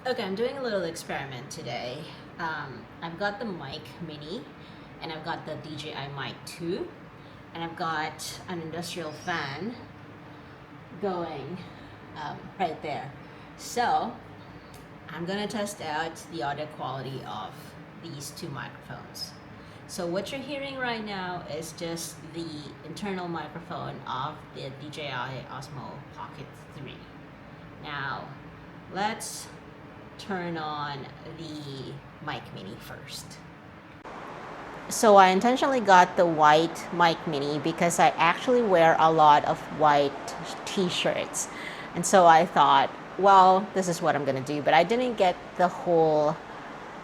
Okay, I'm doing a little experiment today. I've got the mic mini and I've got the DJI mic 2 and I've got an industrial fan going right there. So I'm gonna test out the audio quality of these two microphones. So what you're hearing right now is just the internal microphone of the DJI Osmo Pocket 3. Now, let's turn on the mic mini first. So I intentionally got the white mic mini because I actually wear a lot of white t-shirts. And so I thought, well, this is what I'm gonna do, but I didn't get the whole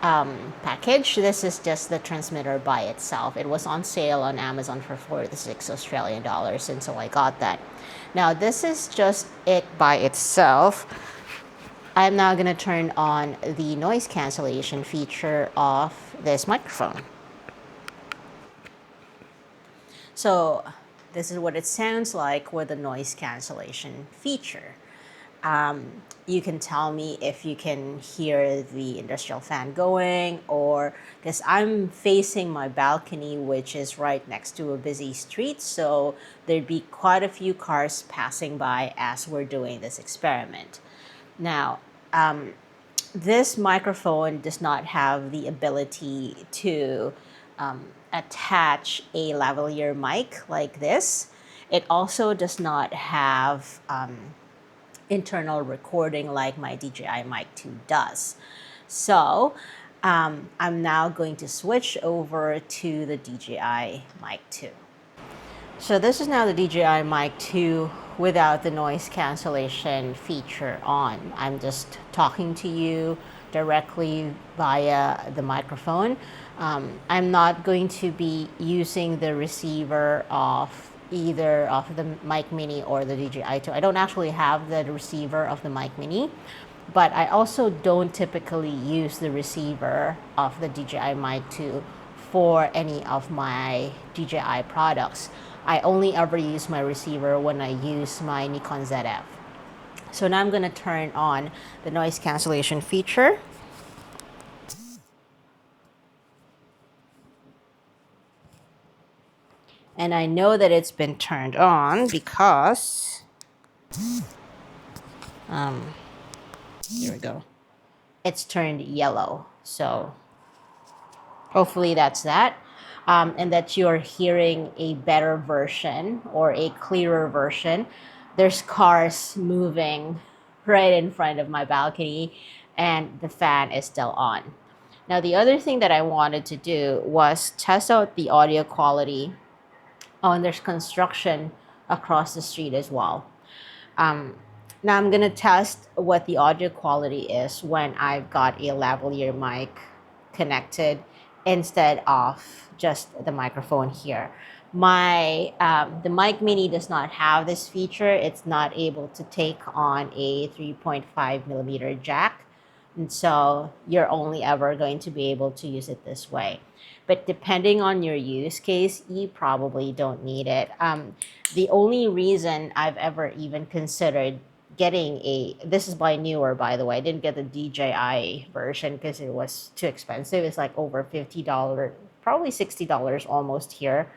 package. This is just the transmitter by itself. It was on sale on Amazon for 46 Australian dollars, and so I got that. Now this is just it by itself. I'm now going to turn on the noise cancellation feature of this microphone. So this is what it sounds like with the noise cancellation feature. You can tell me if you can hear the industrial fan going, or because I'm facing my balcony, which is right next to a busy street, so there'd be quite a few cars passing by as we're doing this experiment. Now, this microphone does not have the ability to attach a lavalier mic like this. It also does not have internal recording like my DJI Mic 2 does. So I'm now going to switch over to the DJI Mic 2. So this is now the DJI Mic 2 without the noise cancellation feature on. I'm just talking to you directly via the microphone. I'm not going to be using the receiver of either of the Mic Mini or the DJI 2. I don't actually have the receiver of the Mic Mini, but I also don't typically use the receiver of the DJI Mic 2 for any of my DJI products. I only ever use my receiver when I use my Nikon ZF. So now I'm going to turn on the noise cancellation feature. And I know that it's been turned on because, here we go. It's turned yellow. So hopefully that's that. And that you're hearing a better version or a clearer version. There's cars moving right in front of my balcony and the fan is still on. Now, the other thing that I wanted to do was test out the audio quality. Oh, and there's construction across the street as well. Now I'm gonna test what the audio quality is when I've got a lavalier mic connected instead of just the microphone here. My the Mic Mini does not have this feature. It's not able to take on a 3.5 millimeter jack, and so you're only ever going to be able to use it this way. But depending on your use case, you probably don't need it. The only reason I've ever even considered getting this is by Newer, by the way. I didn't get the DJI version because it was too expensive. It's like over $50, probably $60 almost here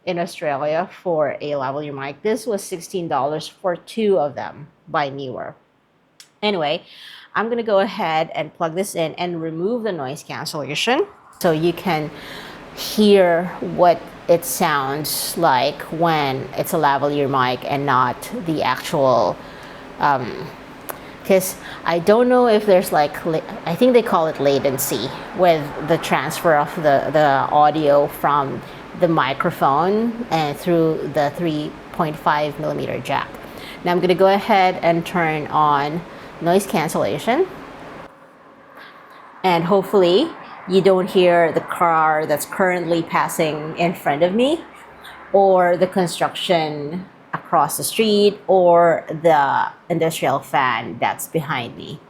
in Australia for a lavalier mic. This was $16 for two of them by Newer. Anyway, I'm gonna go ahead and plug this in and remove the noise cancellation so you can hear what it sounds like when it's a lavalier mic and not the actual, because I don't know if there's like, I think they call it latency with the transfer of the audio from the microphone and through the 3.5 millimeter jack. Now I'm gonna go ahead and turn on noise cancellation, and hopefully you don't hear the car that's currently passing in front of me, or the construction across the street, or the industrial fan that's behind me,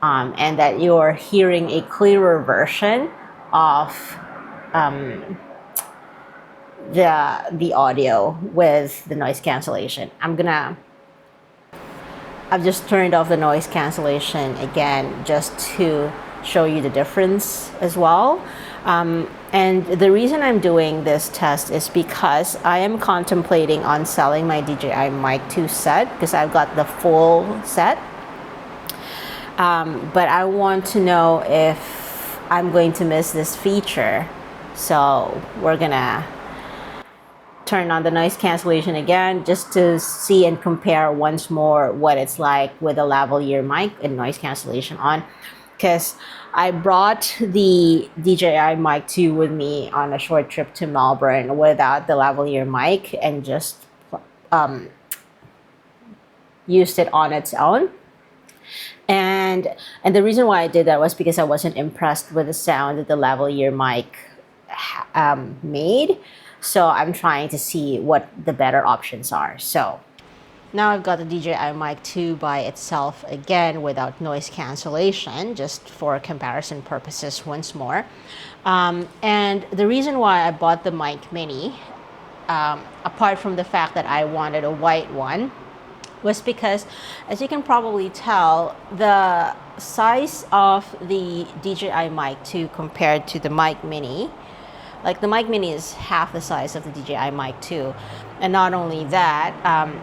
and that you're hearing a clearer version of the audio with the noise cancellation. I'm gonna I've just turned off the noise cancellation again just to show you the difference as well. And the reason I'm doing this test is because I am contemplating on selling my DJI Mic 2 set because I've got the full set. But I want to know if I'm going to miss this feature. So we're gonna turn on the noise cancellation again just to see and compare once more what it's like with a lavalier mic and noise cancellation on, because I brought the DJI Mic 2 with me on a short trip to Melbourne without the lavalier mic and just used it on its own. And the reason why I did that was because I wasn't impressed with the sound that the lavalier mic made. So I'm trying to see what the better options are. So now I've got the DJI Mic 2 by itself again without noise cancellation, just for comparison purposes once more. And the reason why I bought the Mic Mini, apart from the fact that I wanted a white one, was because, as you can probably tell, the size of the DJI Mic 2 compared to the Mic Mini, like the Mic Mini is half the size of the DJI Mic 2. And not only that,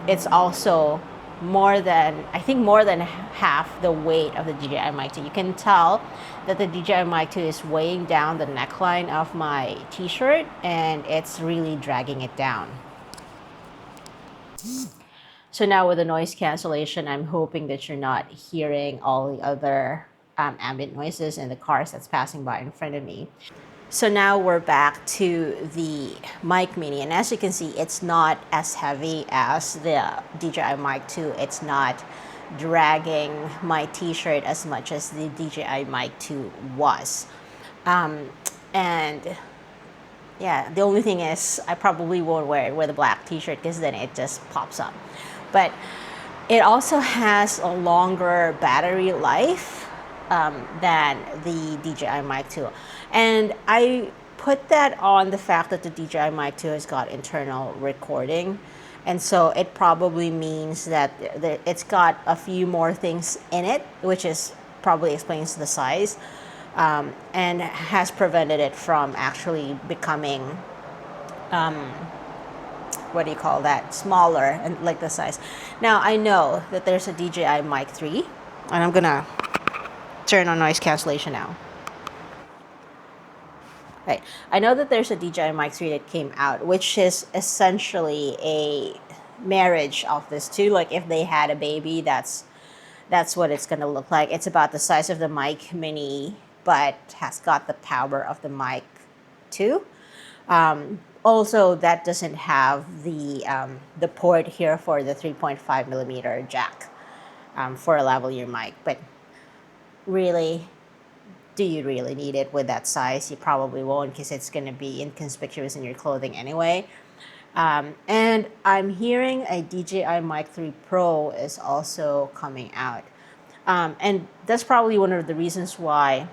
it's also more than half the weight of the DJI Mic 2. You can tell that the DJI Mic 2 is weighing down the neckline of my t-shirt and it's really dragging it down. So now with the noise cancellation, I'm hoping that you're not hearing all the other ambient noises in the cars that's passing by in front of me. So now we're back to the Mic Mini, and as you can see, it's not as heavy as the DJI Mic 2. It's not dragging my t-shirt as much as the DJI Mic 2 was. And yeah, the only thing is I probably won't wear it with a black t-shirt because then it just pops up. But it also has a longer battery life than the DJI Mic 2. And I put that on the fact that the DJI Mic 2 has got internal recording. And so it probably means that it's got a few more things in it, which is probably explains the size, and has prevented it from actually becoming what do you call that, smaller and like the size. Now I know that there's a DJI Mic 3, and I'm gonna turn on noise cancellation now. Right. I know that there's a DJI Mic 3 that came out, which is essentially a marriage of this two. Like if they had a baby, that's what it's gonna look like. It's about the size of the Mic Mini, but has got the power of the Mic 2. Also, that doesn't have the port here for the 3.5 millimeter jack for a lavalier mic. But really, do you really need it with that size? You probably won't, because it's going to be inconspicuous in your clothing anyway. And I'm hearing a DJI Mic 3 Pro is also coming out. And that's probably one of the reasons why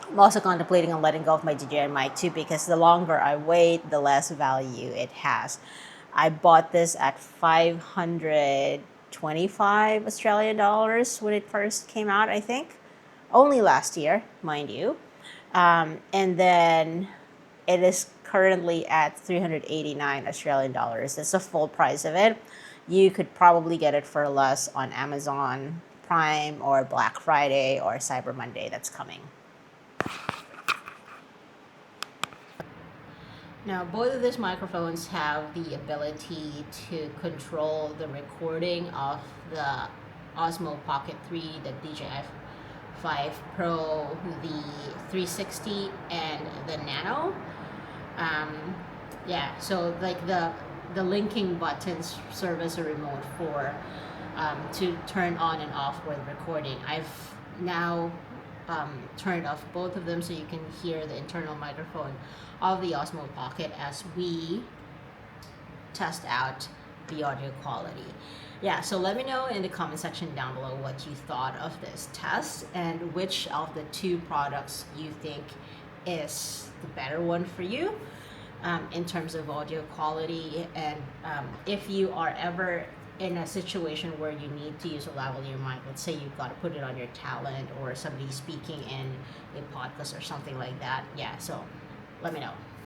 I'm also contemplating on letting go of my DJI Mic 2, because the longer I wait, the less value it has. I bought this at 525 Australian dollars when it first came out, I think. Only last year, mind you. And then it is currently at 389 Australian dollars. That's the full price of it. You could probably get it for less on Amazon Prime or Black Friday or Cyber Monday that's coming. Now, both of these microphones have the ability to control the recording of the Osmo Pocket 3, the DJI 5 Pro, the 360, and the Nano. Yeah, so like the linking buttons serve as a remote for to turn on and off when recording. I've now turned off both of them so you can hear the internal microphone of the Osmo Pocket as we test out the audio quality. Yeah, so let me know in the comment section down below what you thought of this test and which of the two products you think is the better one for you in terms of audio quality. And if you are ever in a situation where you need to use a lavalier mic, let's say you've got to put it on your talent or somebody speaking in a podcast or something like that, yeah, so let me know.